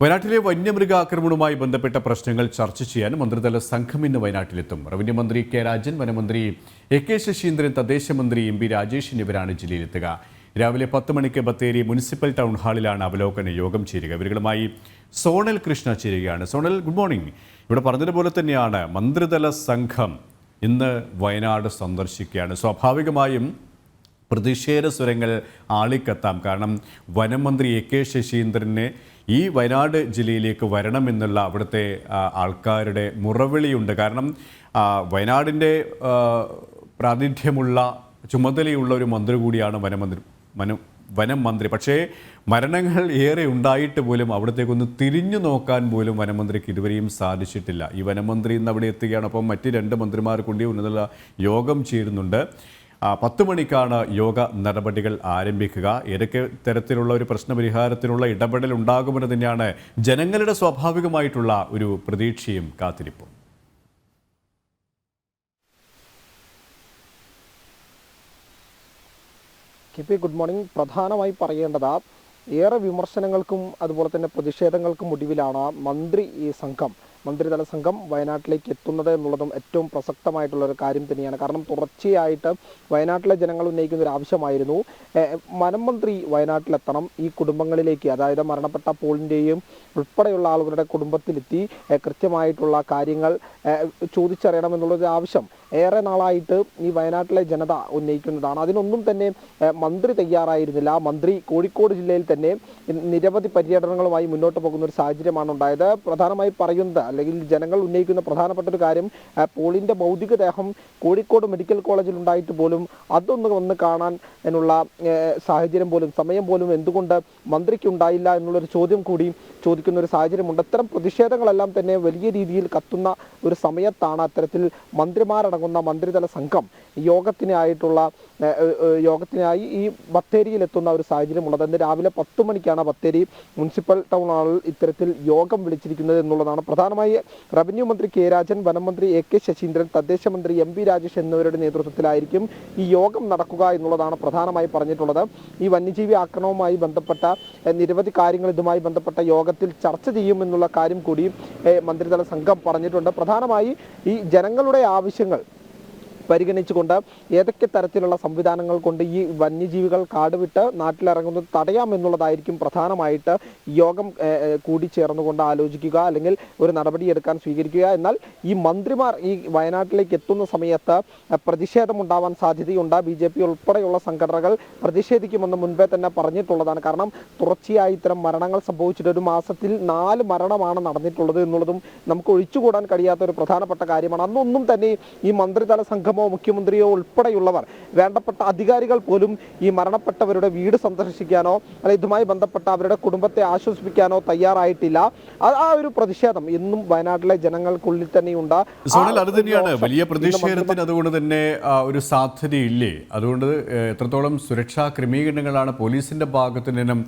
വയനാട്ടിലെ വന്യമൃഗാക്രമണവുമായി ബന്ധപ്പെട്ട പ്രശ്നങ്ങൾ ചർച്ച ചെയ്യാൻ മന്ത്രിതല സംഘം ഇന്ന് വയനാട്ടിലെത്തും. റവന്യൂ മന്ത്രി കെ രാജൻ, വനമന്ത്രി എ ശശീന്ദ്രൻ, തദ്ദേശ മന്ത്രി എം രാജേഷ് എന്നിവരാണ് ജില്ലയിലെത്തുക. രാവിലെ 10 മണിക്ക് ബത്തേരി മുനിസിപ്പൽ ടൗൺ ഹാളിലാണ് അവലോകന യോഗം ചേരുക. ഇവരുമായി സോണൽ കൃഷ്ണ ചേരുകയാണ്. Zonal, good morning. ഇവിടെ പറഞ്ഞതുപോലെ തന്നെയാണ് മന്ത്രിതല സംഘം ഇന്ന് വയനാട് സന്ദർശിക്കുകയാണ്. സ്വാഭാവികമായും പ്രതിഷേധ സ്വരങ്ങൾ ആളിക്കത്താം. കാരണം വനം മന്ത്രി എ ശശീന്ദ്രനെ ഈ വയനാട് ജില്ലയിലേക്ക് വരണമെന്നുള്ള അവിടുത്തെ ആൾക്കാരുടെ മുറവിളിയുണ്ട്. കാരണം വയനാടിൻ്റെ പ്രാതിനിധ്യമുള്ള ചുമതലയുള്ള ഒരു മന്ത്രി കൂടിയാണ് വനം മന്ത്രി. പക്ഷേ മരണങ്ങൾ ഏറെ ഉണ്ടായിട്ട് പോലും അവിടത്തേക്കൊന്ന് തിരിഞ്ഞു നോക്കാൻ പോലും വനമന്ത്രിക്ക് ഇതുവരെയും സാധിച്ചിട്ടില്ല. ഈ വനമന്ത്രി ഇന്ന് അവിടെ എത്തുകയാണ്. അപ്പം മറ്റ് 2 മന്ത്രിമാർ കൊണ്ട് ഉന്നത യോഗം ചേരുന്നുണ്ട്. 10 മണിക്കാണ് യോഗ നടപടികൾ ആരംഭിക്കുക. ഏതൊക്കെ തരത്തിലുള്ള ഒരു പ്രശ്നപരിഹാരത്തിനുള്ള ഇടപെടൽ ഉണ്ടാകുമെന്ന് തന്നെയാണ് ജനങ്ങളുടെ സ്വാഭാവികമായിട്ടുള്ള ഒരു പ്രതീക്ഷയും കാത്തിരിപ്പും. Good morning. പ്രധാനമായി പറയേണ്ടത് ഏറെ വിമർശനങ്ങൾക്കും അതുപോലെ തന്നെ പ്രതിഷേധങ്ങൾക്കും ഒടുവിലാണ് മന്ത്രിതല സംഘം വയനാട്ടിലേക്ക് എത്തുന്നത് എന്നുള്ളതും ഏറ്റവും പ്രസക്തമായിട്ടുള്ള ഒരു കാര്യം തന്നെയാണ്. കാരണം തുടർച്ചയായിട്ട് വയനാട്ടിലെ ജനങ്ങൾ ഉന്നയിക്കുന്ന ഒരു ആവശ്യമായിരുന്നു വനം മന്ത്രി വയനാട്ടിലെത്തണം, ഈ കുടുംബങ്ങളിലേക്ക്, അതായത് മരണപ്പെട്ട പോളിൻ്റെയും ഉൾപ്പെടെയുള്ള ആളുകളുടെ കുടുംബത്തിലെത്തി കൃത്യമായിട്ടുള്ള കാര്യങ്ങൾ ചോദിച്ചറിയണമെന്നുള്ളൊരു ആവശ്യം ഏറെ നാളായിട്ട് ഈ വയനാട്ടിലെ ജനത ഉന്നയിക്കുന്നതാണ്. അതിനൊന്നും തന്നെ മന്ത്രി തയ്യാറായിരുന്നില്ല. മന്ത്രി കോഴിക്കോട് ജില്ലയിൽ തന്നെ നിരവധി പര്യടനങ്ങളുമായി മുന്നോട്ട് പോകുന്ന ഒരു സാഹചര്യമാണ് ഉണ്ടായത്. പ്രധാനമായി പറയുന്നത്, അല്ലെങ്കിൽ ജനങ്ങൾ ഉന്നയിക്കുന്ന പ്രധാനപ്പെട്ട ഒരു കാര്യം, പോളിന്റെ ഭൗതികദേഹം കോഴിക്കോട് മെഡിക്കൽ കോളേജിൽ ഉണ്ടായിട്ട് പോലും അതൊന്ന് വന്ന് കാണാൻ എന്നുള്ള സാഹചര്യം പോലും, സമയം പോലും എന്തുകൊണ്ട് മന്ത്രിക്ക് ഉണ്ടായില്ല എന്നുള്ളൊരു ചോദ്യം കൂടി ചോദിക്കുന്ന ഒരു സാഹചര്യമുണ്ട്. അത്തരം പ്രതിഷേധങ്ങളെല്ലാം തന്നെ വലിയ രീതിയിൽ കത്തുന്ന ഒരു സമയത്താണ് അത്തരത്തിൽ മന്ത്രിമാരടങ്ങുന്ന മന്ത്രിതല സംഘം യോഗത്തിനായി ഈ ബത്തേരിയിലെത്തുന്ന ഒരു സാഹചര്യമുള്ളത്. ഇന്ന് രാവിലെ 10 മണിക്കാണ് ബത്തേരി മുനിസിപ്പൽ ടൗൺ ഹാളിൽ ഇത്തരത്തിൽ യോഗം വിളിച്ചിരിക്കുന്നത് എന്നുള്ളതാണ്. പ്രധാനമായി റവന്യൂ മന്ത്രി കെ രാജൻ, വനം മന്ത്രി എ ശശീന്ദ്രൻ, തദ്ദേശ മന്ത്രി എം രാജേഷ് എന്നിവരുടെ നേതൃത്വത്തിലായിരിക്കും ഈ യോഗം നടക്കുക എന്നുള്ളതാണ് പ്രധാനമായി പറഞ്ഞിട്ടുള്ളത്. ഈ വന്യജീവി ആക്രമണവുമായി ബന്ധപ്പെട്ട നിരവധി കാര്യങ്ങൾ ഇതുമായി ബന്ധപ്പെട്ട യോഗത്തിൽ ചർച്ച ചെയ്യുമെന്നുള്ള കാര്യം കൂടി മന്ത്രിതല സംഘം പറഞ്ഞിട്ടുണ്ട്. പ്രധാനമായി ഈ ജനങ്ങളുടെ ആവശ്യങ്ങൾ പരിഗണിച്ചുകൊണ്ട് ഏതൊക്കെ തരത്തിലുള്ള സംവിധാനങ്ങൾ കൊണ്ട് ഈ വന്യജീവികൾ കാട് വിട്ട് നാട്ടിലിറങ്ങുന്നത് തടയാമെന്നുള്ളതായിരിക്കും പ്രധാനമായിട്ട് യോഗം കൂടി ചേർന്നുകൊണ്ട് ആലോചിക്കുക, അല്ലെങ്കിൽ ഒരു നടപടിയെടുക്കാൻ സ്വീകരിക്കുക. എന്നാൽ ഈ മന്ത്രിമാർ ഈ വയനാട്ടിലേക്ക് എത്തുന്ന സമയത്ത് പ്രതിഷേധമുണ്ടാവാൻ സാധ്യതയുണ്ട്. BJP ഉൾപ്പെടെയുള്ള സംഘടനകൾ പ്രതിഷേധിക്കുമെന്ന് മുൻപേ തന്നെ പറഞ്ഞിട്ടുള്ളതാണ്. കാരണം തുടർച്ചയായി ഇത്തരം മരണങ്ങൾ സംഭവിച്ചിട്ട് ഒരു മാസത്തിൽ 4 മരണമാണ് നടന്നിട്ടുള്ളത് എന്നുള്ളതും നമുക്ക് ഒഴിച്ചുകൂടാൻ കഴിയാത്ത ഒരു പ്രധാനപ്പെട്ട കാര്യമാണ്. അന്നൊന്നും തന്നെ ഈ മന്ത്രിതല സംഘം മുഖ്യമന്ത്രിയോ ഉൾപ്പെടെയുള്ളവർ, വേണ്ടപ്പെട്ട അധികാരികൾ പോലും ഈ മരണപ്പെട്ടവരുടെ വീട് സന്ദർശിക്കാനോ അല്ലെങ്കിൽ ഇതുമായി ബന്ധപ്പെട്ട അവരുടെ കുടുംബത്തെ ആശ്വസിപ്പിക്കാനോ തയ്യാറായിട്ടില്ല. ആ ഒരു പ്രതിഷേധം ഇന്നും വയനാട്ടിലെ ജനങ്ങൾക്കുള്ളിൽ തന്നെയുണ്ട്. അത് തന്നെയാണ് വലിയ പ്രതിഷേധത്തിന്. അതുകൊണ്ട് തന്നെ ഒരു സാധ്യതയില്ലേ? അതുകൊണ്ട് എത്രത്തോളം സുരക്ഷാ ക്രമീകരണങ്ങളാണ് പോലീസിന്റെ ഭാഗത്തു നിന്നും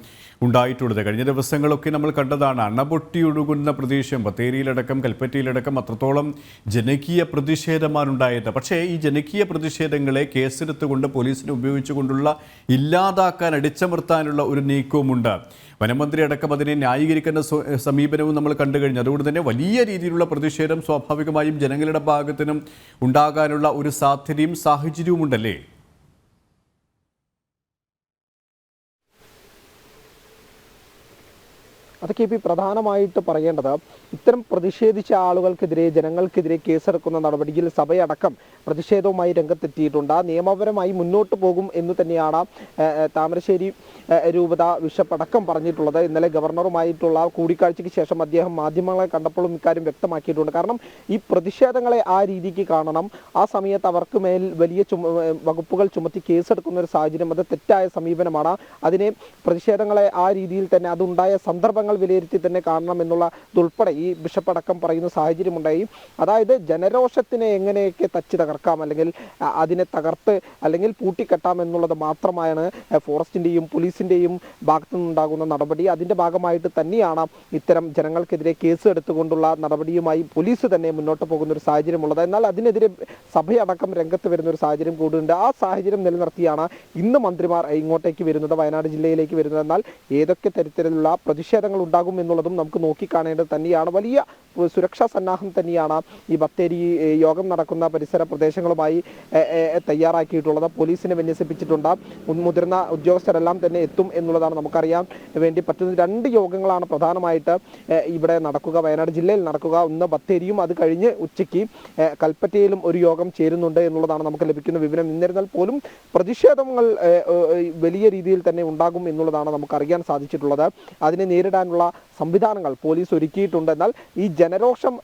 ഉണ്ടായിട്ടുള്ളത്? കഴിഞ്ഞ ദിവസങ്ങളൊക്കെ നമ്മൾ കണ്ടതാണ്, അണപൊട്ടിയൊഴുകുന്ന പ്രദേശം ബത്തേരിയിലടക്കം കൽപ്പറ്റയിലടക്കം അത്രത്തോളം ജനകീയ പ്രതിഷേധമാണ് ഉണ്ടായത്. പക്ഷേ ഈ ജനകീയ പ്രതിഷേധങ്ങളെ കേസെടുത്തുകൊണ്ട് പോലീസിനെ ഉപയോഗിച്ചുകൊണ്ടുള്ള ഇല്ലാതാക്കാൻ, അടിച്ചമർത്താനുള്ള ഒരു നീക്കവുമുണ്ട്. വനമന്ത്രി അടക്കം അതിനെ ന്യായീകരിക്കുന്ന സമീപനവും നമ്മൾ കണ്ടു കഴിഞ്ഞു. അതുകൊണ്ട് തന്നെ വലിയ രീതിയിലുള്ള പ്രതിഷേധം സ്വാഭാവികമായും ജനങ്ങളുടെ ഭാഗത്തിനും ഉണ്ടാകാനുള്ള ഒരു സാധ്യതയും സാഹചര്യവും ഉണ്ടല്ലേ? അതൊക്കെ പ്രധാനമായിട്ട് പറയേണ്ടത്, ഇത്തരം പ്രതിഷേധിച്ച ആളുകൾക്കെതിരെ, ജനങ്ങൾക്കെതിരെ കേസെടുക്കുന്ന നടപടിയിൽ സഭയടക്കം പ്രതിഷേധവുമായി രംഗത്തെത്തിയിട്ടുണ്ട്. നിയമപരമായി മുന്നോട്ട് പോകും എന്ന് തന്നെയാണ് താമരശ്ശേരി രൂപത ബിഷപ്പ് അടക്കം പറഞ്ഞിട്ടുള്ളത്. ഇന്നലെ ഗവർണറുമായിട്ടുള്ള കൂടിക്കാഴ്ചയ്ക്ക് ശേഷം അദ്ദേഹം മാധ്യമങ്ങളെ കണ്ടപ്പോഴും ഇക്കാര്യം വ്യക്തമാക്കിയിട്ടുണ്ട്. കാരണം ഈ പ്രതിഷേധങ്ങളെ ആ രീതിക്ക് കാണണം. ആ സമയത്ത് അവർക്ക് മേൽ വലിയ വകുപ്പുകൾ ചുമത്തി കേസെടുക്കുന്ന ഒരു സാഹചര്യം, അത് തെറ്റായ സമീപനമാണ്. അതിനെ പ്രതിഷേധങ്ങളെ ആ രീതിയിൽ തന്നെ അതുണ്ടായ സന്ദർഭങ്ങൾ വിലയിരുത്തി തന്നെ കാണണം എന്നുള്ളതുൾപ്പെടെ ഈ ബിഷപ്പ് അടക്കം പറയുന്ന സാഹചര്യമുണ്ടായി. അതായത് ജനരോഷത്തിനെ എങ്ങനെയൊക്കെ തച്ച് തകർക്കാം, അല്ലെങ്കിൽ അതിനെ തകർത്ത് അല്ലെങ്കിൽ പൂട്ടിക്കെട്ടാം എന്നുള്ളത് മാത്രമാണ് ഫോറസ്റ്റിന്റെയും പോലീസിന്റെയും ഭാഗത്തു നിന്നുണ്ടാകുന്ന നടപടി. അതിന്റെ ഭാഗമായിട്ട് തന്നെയാണ് ഇത്തരം ജനങ്ങൾക്കെതിരെ കേസ് എടുത്തുകൊണ്ടുള്ള നടപടിയുമായി പോലീസ് തന്നെ മുന്നോട്ട് പോകുന്ന ഒരു സാഹചര്യമുള്ളത്. എന്നാൽ അതിനെതിരെ സഭയടക്കം രംഗത്ത് വരുന്ന ഒരു സാഹചര്യം കൂടുന്നുണ്ട്. ആ സാഹചര്യം നിലനിർത്തിയാണ് ഇന്ന് മന്ത്രിമാർ ഇങ്ങോട്ടേക്ക് വരുന്നത്, വയനാട് ജില്ലയിലേക്ക് വരുന്നത്. എന്നാൽ ഏതൊക്കെ തരത്തിലുള്ള പ്രതിഷേധങ്ങൾ സംവിധാനങ്ങൾ ഉണ്ടാകും എന്നുള്ളതും നമുക്ക് നോക്കിക്കാണേണ്ടത് തന്നെയാണ്. വലിയ സുരക്ഷാ സന്നാഹം തന്നെയാണ് ഈ ബത്തേരി യോഗം നടക്കുന്ന പരിസര പ്രദേശങ്ങളുമായി തയ്യാറാക്കിയിട്ടുള്ളത്. പോലീസിനെ വിന്യസിപ്പിച്ചിട്ടുണ്ട്. മുതിർന്ന ഉദ്യോഗസ്ഥരെല്ലാം തന്നെ എത്തും എന്നുള്ളതാണ് നമുക്കറിയാൻ വേണ്ടി പറ്റുന്നത്. 2 യോഗങ്ങളാണ് പ്രധാനമായിട്ട് ഇവിടെ നടക്കുക, വയനാട് ജില്ലയിൽ നടക്കുക. ഒന്ന് ബത്തേരിയും അത് കഴിഞ്ഞ് ഉച്ചയ്ക്ക് കൽപ്പറ്റയിലും ഒരു യോഗം ചേരുന്നുണ്ട് എന്നുള്ളതാണ് നമുക്ക് ലഭിക്കുന്ന വിവരം. എന്നിരുന്നാൽ പോലും പ്രതിഷേധങ്ങൾ വലിയ രീതിയിൽ തന്നെ ഉണ്ടാകും എന്നുള്ളതാണ് നമുക്കറിയാൻ സാധിച്ചിട്ടുള്ളത്. അതിനെ നേരിടാനുള്ള സംവിധാനങ്ങൾ പോലീസ് ഒരുക്കിയിട്ടുണ്ട്. എന്നാൽ ഈ ജനരോഷം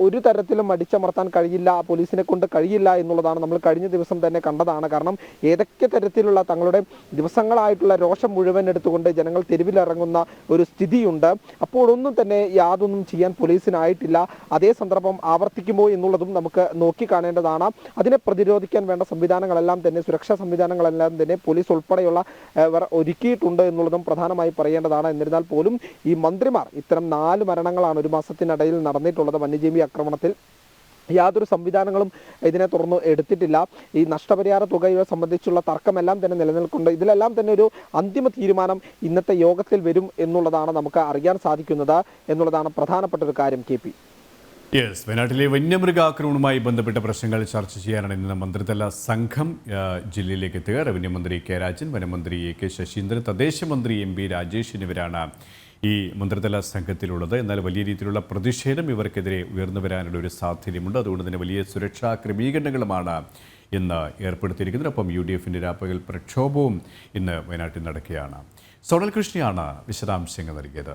ഒരു തരത്തിലും അടിച്ചമർത്താൻ കഴിയില്ല, പോലീസിനെ കൊണ്ട് കഴിയില്ല എന്നുള്ളതാണ് നമ്മൾ കഴിഞ്ഞ ദിവസം തന്നെ കണ്ടതാണ്. കാരണം ഏതൊക്കെ തരത്തിലുള്ള തങ്ങളുടെ ദിവസങ്ങളായിട്ടുള്ള രോഷം മുഴുവൻ എടുത്തുകൊണ്ട് ജനങ്ങൾ തെരുവിലിറങ്ങുന്ന ഒരു സ്ഥിതിയുണ്ട്. അപ്പോഴൊന്നും തന്നെ യാതൊന്നും ചെയ്യാൻ പോലീസിനായിട്ടില്ല. അതേ സന്ദർഭം ആവർത്തിക്കുമോ എന്നുള്ളതും നമുക്ക് നോക്കിക്കാണേണ്ടതാണ്. അതിനെ പ്രതിരോധിക്കാൻ വേണ്ട സംവിധാനങ്ങളെല്ലാം തന്നെ, സുരക്ഷാ സംവിധാനങ്ങളെല്ലാം തന്നെ പോലീസ് ഉൾപ്പെടെയുള്ള ഒരുക്കിയിട്ടുണ്ട് എന്നുള്ളതും പ്രധാനമായി പറയേണ്ടതാണ്. എന്നിരുന്നാൽ പോലും ഈ മന്ത്രിമാർ ഇത്തരം 4 മരണങ്ങളാണ് ഒരു മാസത്തിനിടയിൽ നടന്നിട്ടുള്ളത് വന്യജീവി ആക്രമണത്തിൽ. യാതൊരു സംവിധാനങ്ങളും ഇതിനെ തുറന്നു എടുത്തിട്ടില്ല. ഈ നഷ്ടപരിഹാര തുകയെ സംബന്ധിച്ചുള്ള തർക്കമെല്ലാം തന്നെ നിലനിൽക്കുന്നുണ്ട്. ഇതിലെല്ലാം തന്നെ ഒരു അന്തിമ തീരുമാനം ഇന്നത്തെ യോഗത്തിൽ വരും എന്നുള്ളതാണ് നമുക്ക് അറിയാൻ സാധിക്കുന്നത് എന്നുള്ളതാണ് പ്രധാനപ്പെട്ട ഒരു കാര്യം. KP വയനാട്ടിലെ വന്യമൃഗാക്രമണവുമായി ബന്ധപ്പെട്ട പ്രശ്നങ്ങൾ ചർച്ച ചെയ്യാനാണ് ഇന്ന് മന്ത്രിതല സംഘം ജില്ലയിലേക്ക് എത്തുക. റവന്യൂ മന്ത്രി കെ രാജൻ, വനമന്ത്രി AK ശശീന്ദ്രൻ, തദ്ദേശ മന്ത്രി MB രാജേഷ് എന്നിവരാണ് ഈ മന്ത്രിതല സംഘത്തിലുള്ളത്. എന്നാൽ വലിയ രീതിയിലുള്ള പ്രതിഷേധം ഇവർക്കെതിരെ ഉയർന്നു വരാനുള്ള ഒരു സാധ്യതയുമുണ്ട്. അതുകൊണ്ട് തന്നെ വലിയ സുരക്ഷാ ക്രമീകരണങ്ങളുമാണ് ഇന്ന് ഏർപ്പെടുത്തിയിരിക്കുന്നത്. ഒപ്പം UDF-ന്റെ രാപ്പകൽ പ്രക്ഷോഭവും ഇന്ന് വയനാട്ടിൽ നടക്കുകയാണ്. സോണൽ കൃഷ്ണയാണ് വിശദാംശങ്ങൾ നൽകിയത്.